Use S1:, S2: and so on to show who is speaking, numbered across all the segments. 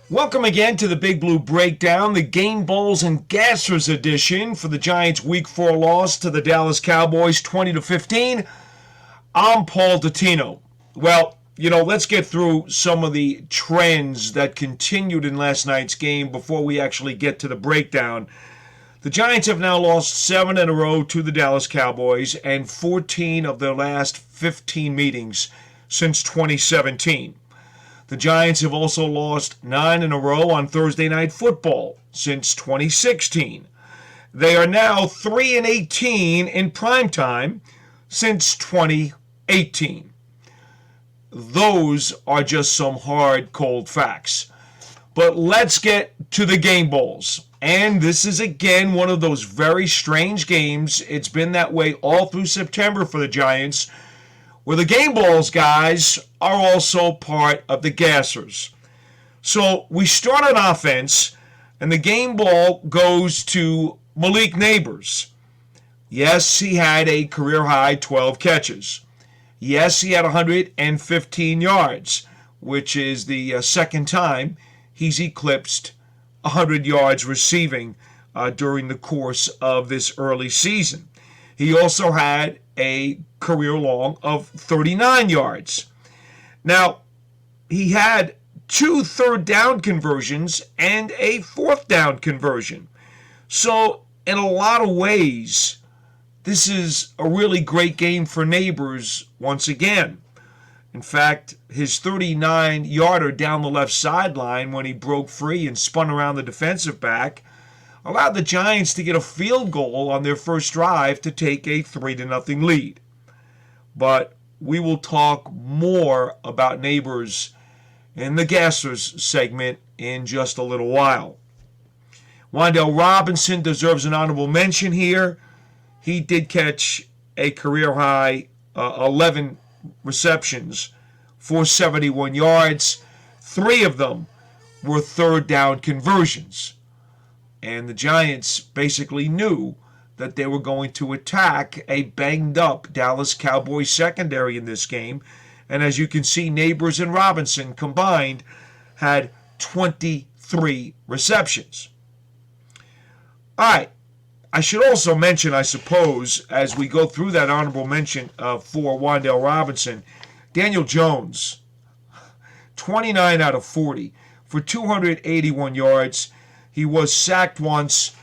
S1: Welcome again to the Big Blue Breakdown, the Game Balls and Gassers edition for the Giants' Week 4 loss to the Dallas Cowboys 20-15. I'm Paul Dottino. Well, let's get through some of the trends that continued in last night's game before we actually get to the breakdown. The Giants have now lost 7 in a row to the Dallas Cowboys and 14 of their last 15 meetings since 2017. The Giants have also lost 9 in a row on Thursday Night Football since 2016. They are now 3-18 in primetime since 2018. Those are just some hard, cold facts. But let's get to the game balls. And this is again one of those very strange games. It's been that way all through September for the Giants, where the game balls guys are also part of the gassers. So we start on offense, and the game ball goes to Malik Nabers. Yes, he had a career-high 12 catches. Yes, he had 115 yards, which is the second time he's eclipsed 100 yards receiving during the course of this early season. He also had a career long of 39 yards. Now, he had 2 third down conversions and a 4th down conversion. So, in a lot of ways, this is a really great game for Nabers once again. In fact, his 39-yarder down the left sideline when he broke free and spun around the defensive back allowed the Giants to get a field goal on their first drive to take a 3-0 lead. But we will talk more about Nabers in the Gassers segment in just a little while. Wan'Dale Robinson deserves an honorable mention here. He did catch a career-high 11 receptions for 71 yards. 3 of them were third down conversions. And the Giants basically knew that they were going to attack a banged-up Dallas Cowboys secondary in this game. And as you can see, Nabers and Robinson combined had 23 receptions. All right. I should also mention, I suppose, as we go through that honorable mention for Wan'Dale Robinson, Daniel Jones, 29 out of 40 for 281 yards. He was sacked once.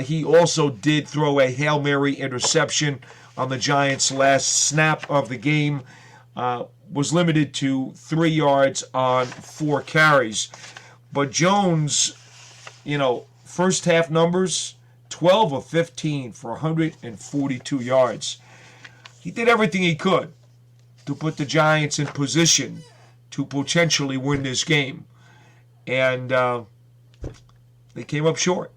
S1: He also did throw a Hail Mary interception on the Giants' last snap of the game. Was limited to 3 yards on 4 carries. But Jones, first half numbers, 12 of 15 for 142 yards. He did everything he could to put the Giants in position to potentially win this game. And they came up short.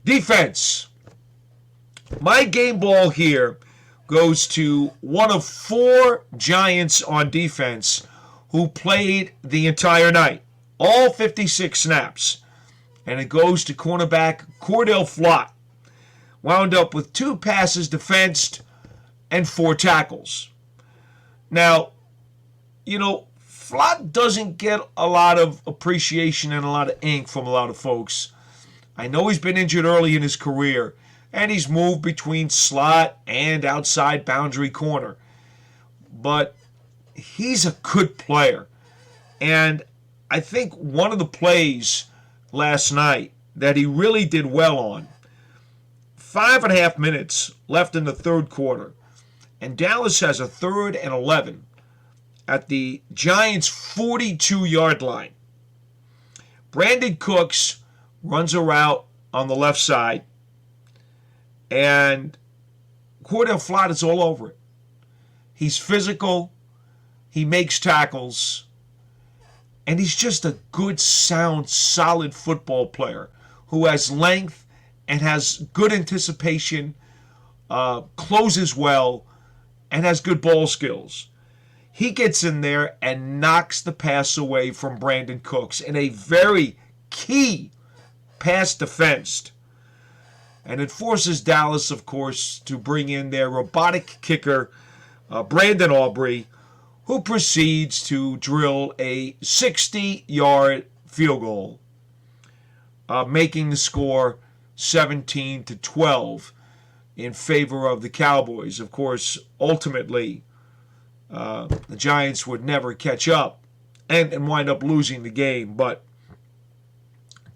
S1: Defense. My game ball here goes to one of 4 Giants on defense who played the entire night, all 56 snaps. And it goes to cornerback Cordell Flott. Wound up with 2 passes defensed and 4 tackles. Now, Flott doesn't get a lot of appreciation and a lot of ink from a lot of folks. I know he's been injured early in his career, and he's moved between slot and outside boundary corner. But he's a good player. And I think one of the plays last night that he really did well on, 5.5 minutes left in the third quarter, and Dallas has a 3rd and 11 at the Giants' 42-yard line. Brandon Cooks runs a route on the left side, and Cordell Flott is all over it. He's physical, he makes tackles, and he's just a good, sound, solid football player who has length and has good anticipation, closes well, and has good ball skills. He gets in there and knocks the pass away from Brandon Cooks in a very key pass defense. And it forces Dallas, of course, to bring in their robotic kicker, Brandon Aubrey, who proceeds to drill a 60-yard field goal, making the score 17-12 in favor of the Cowboys. Of course, ultimately, the Giants would never catch up and wind up losing the game. But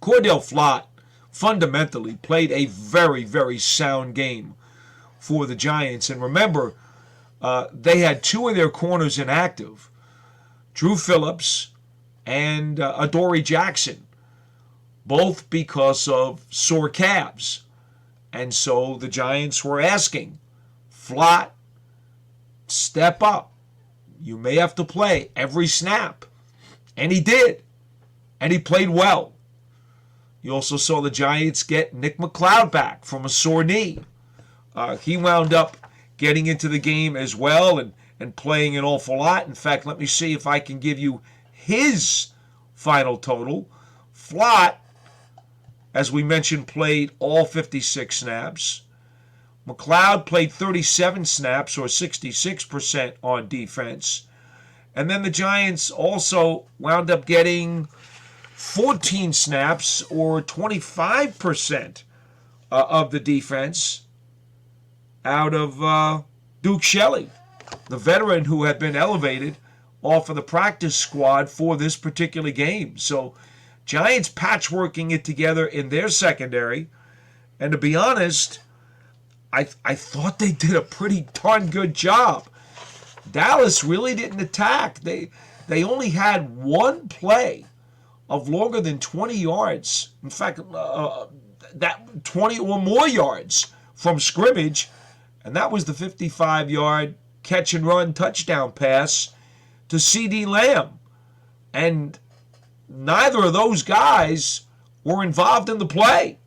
S1: Cordell Flott fundamentally played a very, very sound game for the Giants. And remember, they had two of their corners inactive, Drew Phillips and Adoree Jackson, both because of sore calves. And so the Giants were asking, Flott, step up. You may have to play every snap. And he did. And he played well. You also saw the Giants get Nick McLeod back from a sore knee. He wound up getting into the game as well and playing an awful lot. In fact, let me see if I can give you his final total. Flott, as we mentioned, played all 56 snaps. McLeod played 37 snaps, or 66% on defense. And then the Giants also wound up getting 14 snaps, or 25% of the defense out of Duke Shelley, the veteran who had been elevated off of the practice squad for this particular game. So Giants patchworking it together in their secondary. And to be honest, I thought they did a pretty darn good job. Dallas really didn't attack. They only had one play of longer than 20 yards. In fact, that 20 or more yards from scrimmage. And that was the 55-yard catch-and-run touchdown pass to CeeDee Lamb. And neither of those guys were involved in the play.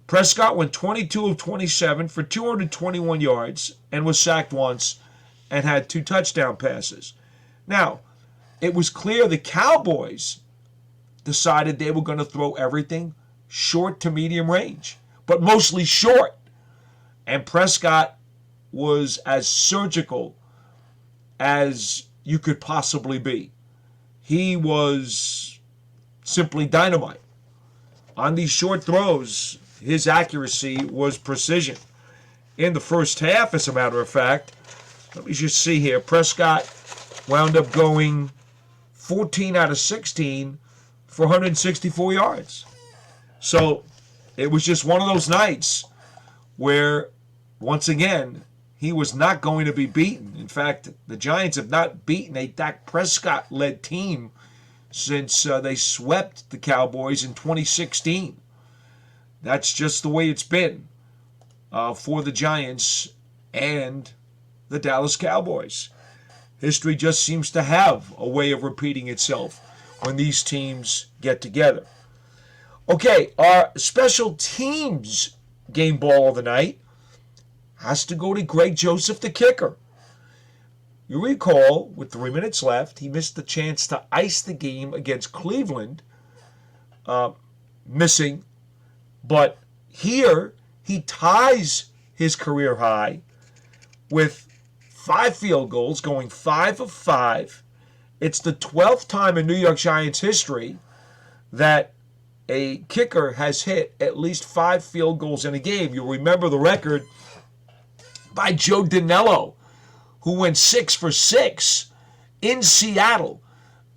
S1: Prescott went 22 of 27 for 221 yards and was sacked once and had 2 touchdown passes. Now, it was clear the Cowboys decided they were going to throw everything short to medium range, but mostly short. And Prescott was as surgical as you could possibly be. He was simply dynamite. On these short throws, his accuracy was precision. In the first half, as a matter of fact, let me just see here, Prescott wound up going 14 out of 16 for 164 yards. So it was just one of those nights where, once again, he was not going to be beaten. In fact, the Giants have not beaten a Dak Prescott-led team since they swept the Cowboys in 2016. That's just the way it's been for the Giants and the Dallas Cowboys. History just seems to have a way of repeating itself when these teams get together. Okay, our special teams game ball of the night has to go to Greg Joseph, the kicker. You recall, with 3 minutes left, he missed the chance to ice the game against Cleveland, missing. But here, he ties his career high with 5 field goals, going 5 of 5. It's the 12th time in New York Giants history that a kicker has hit at least 5 field goals in a game. You'll remember the record by Joe Danello, who went 6 for 6 in Seattle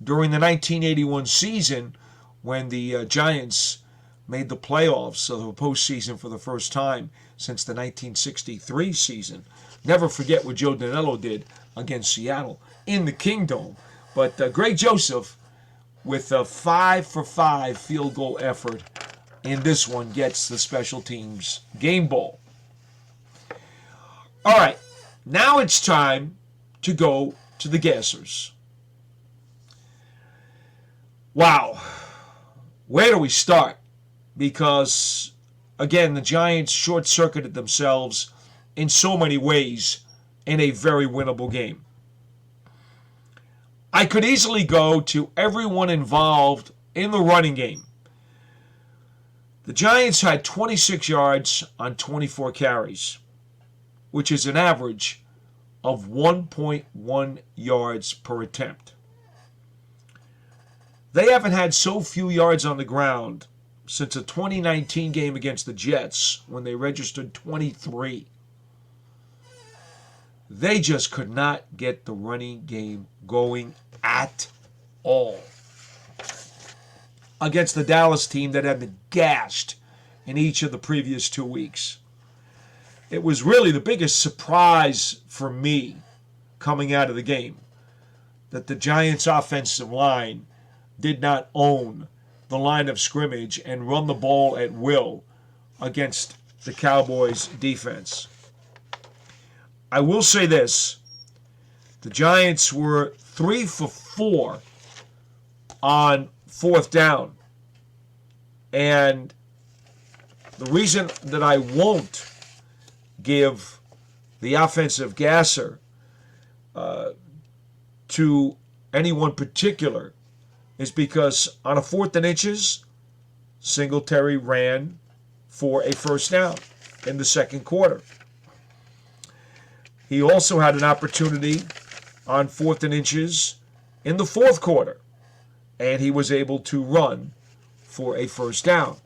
S1: during the 1981 season when the Giants made the playoffs of the postseason for the first time since the 1963 season. Never forget what Joe Danello did against Seattle in the Kingdome. But Greg Joseph, with a 5 for 5 field goal effort in this one, gets the special teams game ball. All right, now it's time to go to the gassers. Wow, where do we start? Because, again, the Giants short-circuited themselves in so many ways in a very winnable game. I could easily go to everyone involved in the running game. The Giants had 26 yards on 24 carries, which is an average of 1.1 yards per attempt. They haven't had so few yards on the ground since a 2019 game against the Jets when they registered 23. They just could not get the running game going at all against the Dallas team that had been gashed in each of the previous 2 weeks. It was really the biggest surprise for me coming out of the game that the Giants' offensive line did not own the line of scrimmage and run the ball at will against the Cowboys' defense. I will say this. The Giants were 3 for 4 on 4th down. And the reason that I won't give the offensive gasser to anyone particular is because on a 4th and inches, Singletary ran for a first down in the second quarter. He also had an opportunity on 4th and inches in the fourth quarter, and he was able to run for a first down.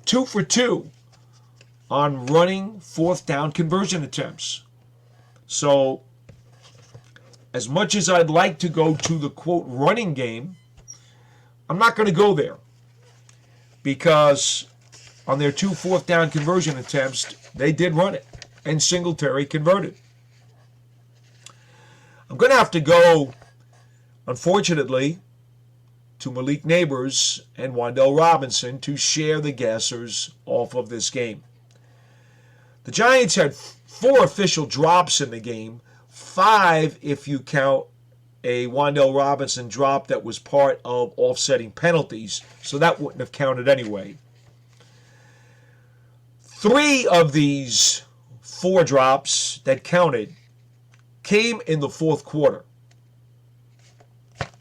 S1: 2 for 2 on running 4th down conversion attempts. So, as much as I'd like to go to the, quote, running game, I'm not going to go there because on their 2 4th down conversion attempts, they did run it, and Singletary converted. I'm going to have to go, unfortunately, to Malik Nabers and Wan'Dale Robinson to share the gassers off of this game. The Giants had 4 official drops in the game, 5 if you count a Wan'Dale Robinson drop that was part of offsetting penalties, so that wouldn't have counted anyway. 3 of these 4 drops that counted came in the fourth quarter.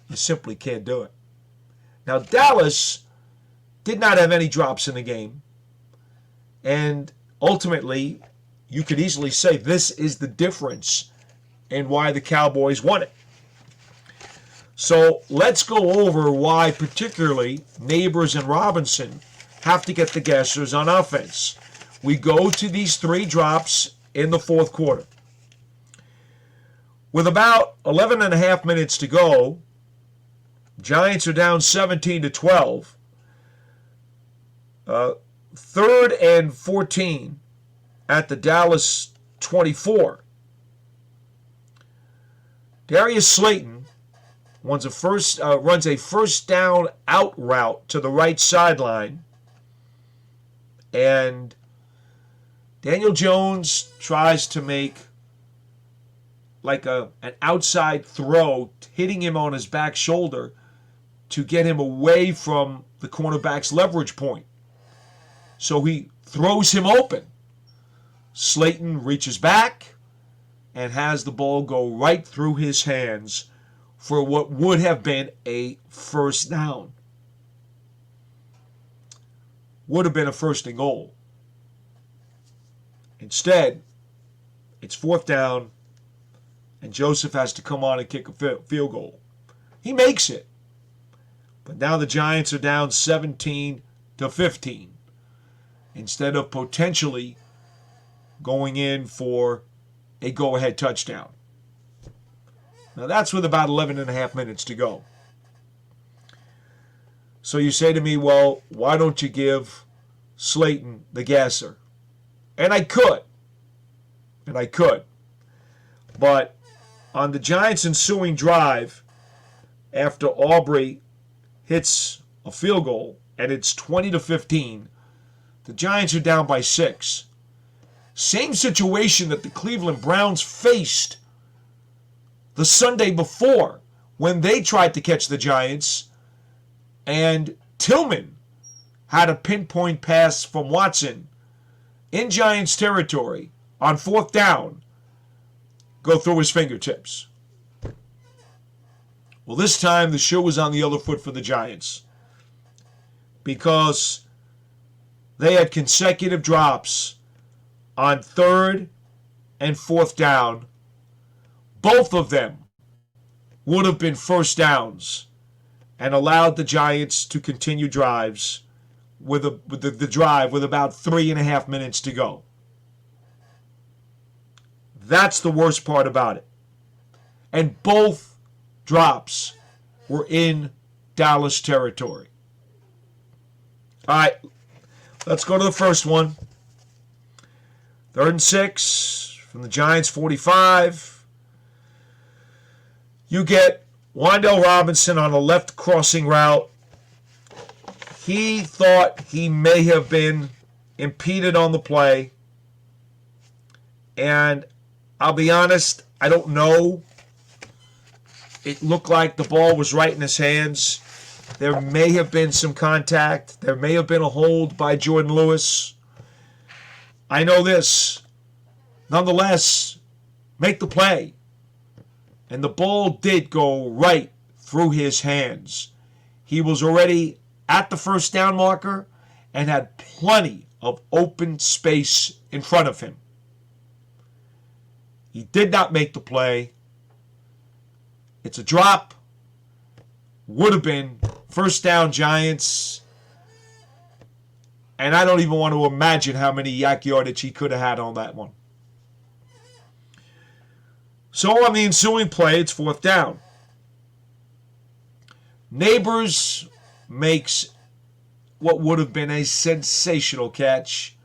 S1: You simply can't do it. Now, Dallas did not have any drops in the game, and ultimately, you could easily say this is the difference in why the Cowboys won it. So let's go over why particularly Nabers and Robinson have to get the gassers on offense. We go to these 3 drops in the fourth quarter. With about 11 and a half minutes to go, Giants are down 17-12. 3rd and 14 at the Dallas 24. Darius Slayton runs a first down out route to the right sideline, and Daniel Jones tries to make like an outside throw, hitting him on his back shoulder to get him away from the cornerback's leverage point. So he throws him open. Slayton reaches back and has the ball go right through his hands for what would have been a first down. Would have been a 1st and goal. Instead, it's 4th down, and Joseph has to come on and kick a field goal. He makes it. But now the Giants are down 17-15 instead of potentially going in for a go-ahead touchdown. Now that's with about 11 and a half minutes to go. So you say to me, well, why don't you give Slayton the gasser? And I could. But on the Giants' ensuing drive, after Aubrey hits a field goal, and it's 20-15, the Giants are down by 6. Same situation that the Cleveland Browns faced the Sunday before when they tried to catch the Giants, and Tillman had a pinpoint pass from Watson in Giants territory on 4th down go through his fingertips. Well, this time the shoe was on the other foot for the Giants because they had consecutive drops on 3rd and 4th down. Both of them would have been first downs, and allowed the Giants to continue drives with the drive with about 3.5 minutes to go. That's the worst part about it. And both drops were in Dallas territory. All right, let's go to the first one. 3rd and 6 from the Giants 45. You get Wan'Dale Robinson on a left crossing route. He thought he may have been impeded on the play. And I'll be honest, I don't know. It looked like the ball was right in his hands. There may have been some contact. There may have been a hold by Jordan Lewis. I know this. Nonetheless, make the play. And the ball did go right through his hands. He was already at the first down marker and had plenty of open space in front of him. He did not make the play. It's a drop. Would have been first down Giants. And I don't even want to imagine how many yak yardage he could have had on that one. So on the ensuing play, it's 4th down. Nabers makes what would have been a sensational catch.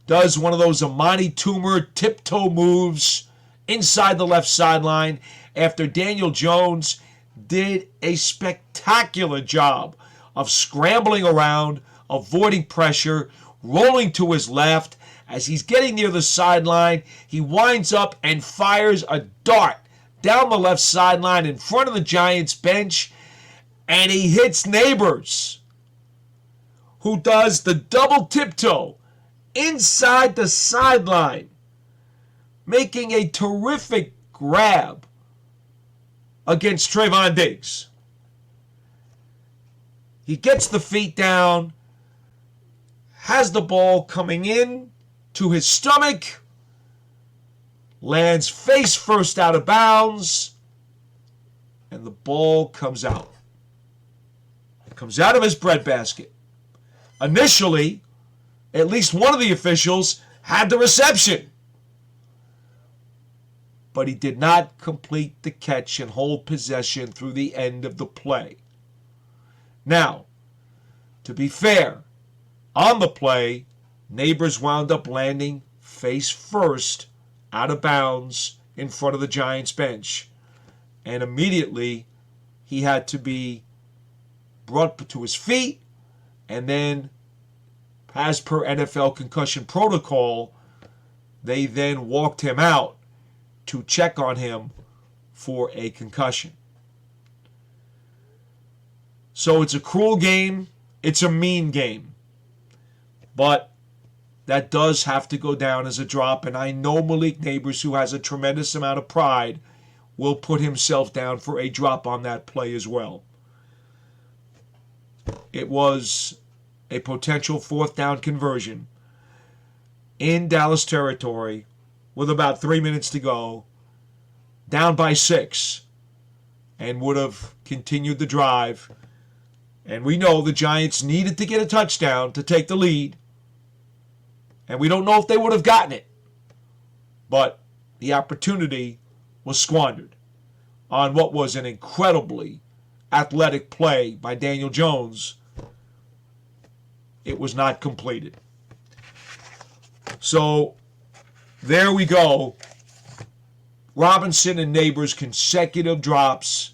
S1: Does one of those Amani Toomer tiptoe moves inside the left sideline after Daniel Jones did a spectacular job of scrambling around, avoiding pressure, rolling to his left. As he's getting near the sideline, he winds up and fires a dart down the left sideline in front of the Giants bench, and he hits Nabers, who does the double tiptoe inside the sideline, making a terrific grab against Trayvon Diggs. He gets the feet down, has the ball coming in to his stomach, lands face first out of bounds, and the ball comes out. It comes out of his breadbasket. Initially, at least one of the officials had the reception, but he did not complete the catch and hold possession through the end of the play. Now, to be fair, on the play, Nabers wound up landing face first out of bounds in front of the Giants bench. And immediately he had to be brought to his feet, and then, as per NFL concussion protocol, they then walked him out to check on him for a concussion. So it's a cruel game. It's a mean game. But that does have to go down as a drop, and I know Malik Nabers, who has a tremendous amount of pride, will put himself down for a drop on that play as well. It was a potential 4th down conversion in Dallas territory with about 3 minutes to go, down by 6, and would have continued the drive. And we know the Giants needed to get a touchdown to take the lead. And we don't know if they would have gotten it. But the opportunity was squandered on what was an incredibly athletic play by Daniel Jones. It was not completed. So there we go. Robinson and Nabers, consecutive drops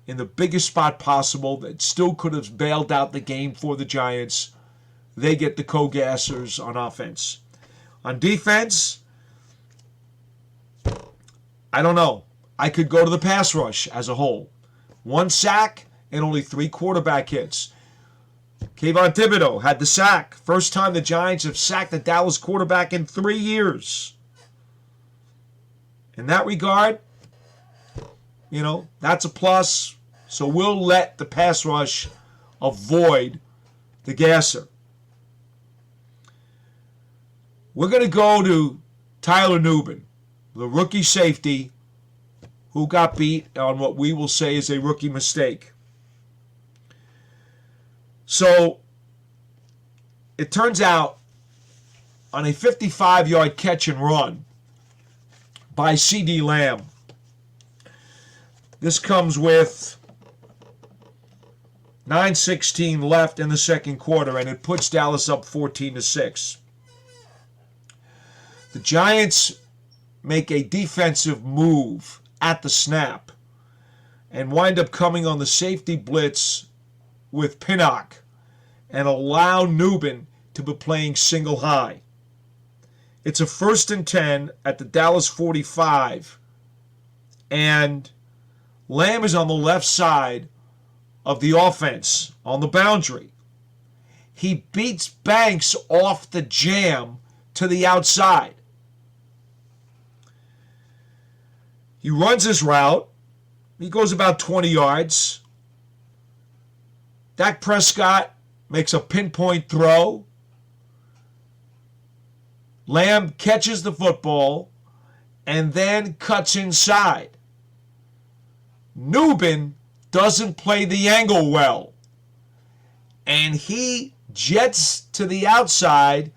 S1: in the biggest spot possible that still could have bailed out the game for the Giants. They get the co-gassers on offense. On defense, I don't know. I could go to the pass rush as a whole. 1 sack and only 3 quarterback hits. Kayvon Thibodeau had the sack. First time the Giants have sacked a Dallas quarterback in 3 years. In that regard, that's a plus. So we'll let the pass rush avoid the gasser. We're going to go to Tyler Nubin, the rookie safety, who got beat on what we will say is a rookie mistake. So it turns out on a 55-yard catch and run by C.D. Lamb, this comes with 9:16 left in the second quarter, and it puts Dallas up 14-6. The Giants make a defensive move at the snap and wind up coming on the safety blitz with Pinnock and allow Nubin to be playing single high. It's a 1st and 10 at the Dallas 45, and Lamb is on the left side of the offense on the boundary. He beats Banks off the jam to the outside. He runs his route. He goes about 20 yards. Dak Prescott makes a pinpoint throw. Lamb catches the football and then cuts inside. Nubin doesn't play the angle well, and he jets to the outside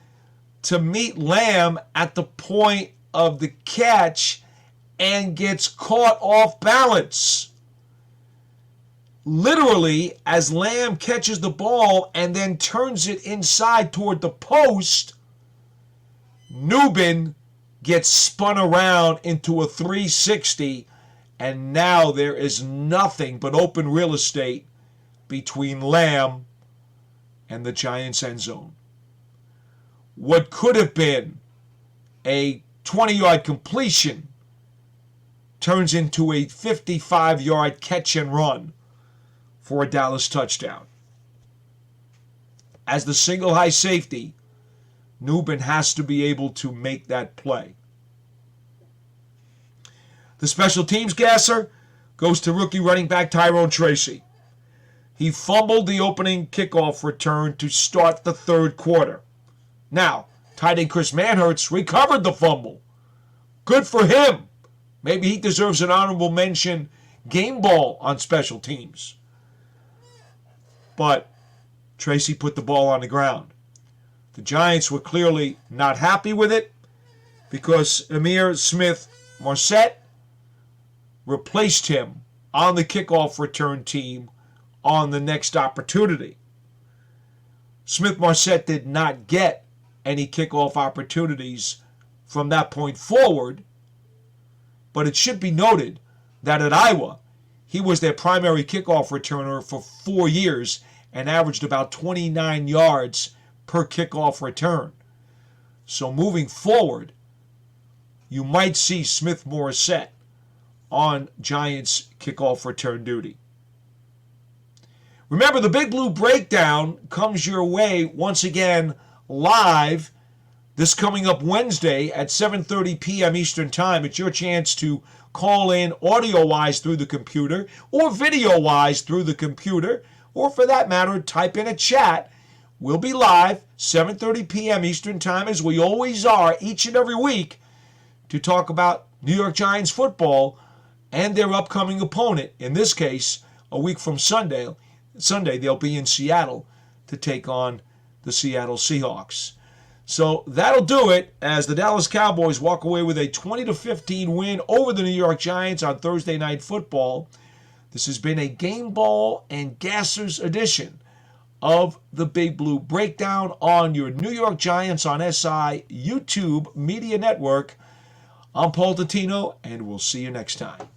S1: to meet Lamb at the point of the catch and gets caught off balance. Literally, as Lamb catches the ball and then turns it inside toward the post, Nubin gets spun around into a 360, and now there is nothing but open real estate between Lamb and the Giants' end zone. What could have been a 20-yard completion turns into a 55-yard catch and run for a Dallas touchdown. As the single high safety, Nubin has to be able to make that play. The special teams gasser goes to rookie running back Tyrone Tracy. He fumbled the opening kickoff return to start the third quarter. Now, tight end Chris Manhertz recovered the fumble. Good for him. Maybe he deserves an honorable mention game ball on special teams. But Tracy put the ball on the ground. The Giants were clearly not happy with it because Ihmir Smith-Marsette replaced him on the kickoff return team on the next opportunity. Smith-Marsette did not get any kickoff opportunities from that point forward, but it should be noted that at Iowa, he was their primary kickoff returner for 4 years and averaged about 29 yards per kickoff return. So moving forward, you might see Smith-Marsette on Giants kickoff return duty. Remember, the Big Blue Breakdown comes your way once again live this coming up Wednesday at 7:30 p.m. Eastern Time. It's your chance to call in audio-wise through the computer or video-wise through the computer, or for that matter, type in a chat. We'll be live 7:30 p.m. Eastern Time, as we always are each and every week, to talk about New York Giants football and their upcoming opponent. In this case, a week from Sunday, they'll be in Seattle to take on the Seattle Seahawks. So that'll do it as the Dallas Cowboys walk away with a 20-15 win over the New York Giants on Thursday Night Football. This has been a Game Ball and Gassers edition of the Big Blue Breakdown on your New York Giants on SI YouTube Media Network. I'm Paul Dottino, and we'll see you next time.